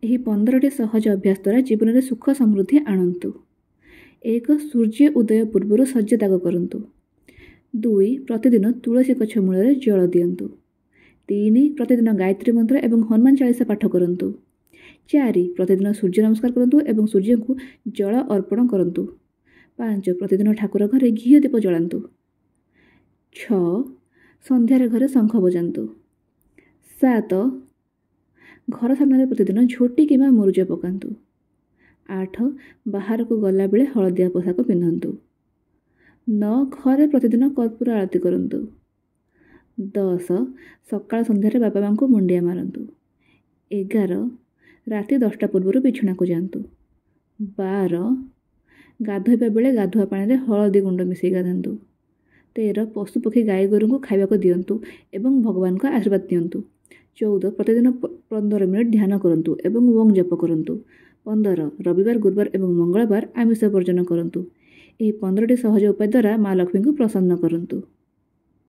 ଏହି 15ଟି ସହଜ ଅଭ୍ୟାସ ଦ୍ୱାରା ଜୀବନରେ ସୁଖ ସମୃଦ୍ଧି ଆଣନ୍ତୁ। 1. ସୂର୍ଯ୍ୟ ଉଦୟ ପୂର୍ବରୁ ଶଯ୍ୟା ତ୍ୟାଗ କରନ୍ତୁ। 2. ପ୍ରତିଦିନ ତୁଳସୀ ଗଛ ମୂଳରେ ଜଳ ଦିଅନ୍ତୁ। 3. ପ୍ରତିଦିନ ଗାୟତ୍ରୀ ମନ୍ତ୍ର ଏବଂ ହନୁମାନ ଚାଳିଶା ପାଠ କରନ୍ତୁ। 4. ପ୍ରତିଦିନ ସୂର୍ଯ୍ୟ ନମସ୍କାର କରନ୍ତୁ ଏବଂ ସୂର୍ଯ୍ୟଙ୍କୁ ଜଳ ଅର୍ପଣ କରନ୍ତୁ। 5. ପ୍ରତିଦିନ ଠାକୁର ଘରେ ଘିଅ ଦୀପ ଜଳାନ୍ତୁ। 6. ସନ୍ଧ୍ୟାରେ ଘରେ ଶଙ୍ଖ ବଜାନ୍ତୁ। 7. ଘର ସାମ୍ନାରେ ପ୍ରତିଦିନ ଝୋଟି କିମ୍ବା ମୁରୁଜ ପକାନ୍ତୁ। 8. ବାହାରକୁ ଗଲାବେଳେ ହଳଦିଆ ପୋଷାକ ପିନ୍ଧନ୍ତୁ। 9. ଘରେ ପ୍ରତିଦିନ କର୍ପୂର ଆଳତି କରନ୍ତୁ। 10. ସକାଳ ସନ୍ଧ୍ୟାରେ ବାପା ମାଙ୍କୁ ମୁଣ୍ଡିଆ ମାରନ୍ତୁ। 11. ରାତି 10ଟା ପୂର୍ବରୁ ବିଛଣାକୁ ଯାଆନ୍ତୁ। 12. ଗାଧୋଇବା ବେଳେ ଗାଧୁଆ ପାଣିରେ ହଳଦୀ ଗୁଣ୍ଡ ମିଶାଇ ଗାଧାନ୍ତୁ। 13. ପଶୁପକ୍ଷୀ ଗାଈ ଗୋରୁଙ୍କୁ ଖାଇବାକୁ ଦିଅନ୍ତୁ ଏବଂ ଭଗବାନଙ୍କ ଆଶୀର୍ବାଦ ଦିଅନ୍ତୁ। 14. ପ୍ରତିଦିନ 15 ମିନିଟ୍ ଧ୍ୟାନ କରନ୍ତୁ ଏବଂ ଓମ୍ ଜପ କରନ୍ତୁ। 15. ରବିବାର ଗୁରୁବାର ଏବଂ ମଙ୍ଗଳବାର ଆମିଷ ବର୍ଜନ କରନ୍ତୁ। ଏହି 15ଟି ସହଜ ଉପାୟ ଦ୍ୱାରା ମା ଲକ୍ଷ୍ମୀଙ୍କୁ ପ୍ରସନ୍ନ କରନ୍ତୁ।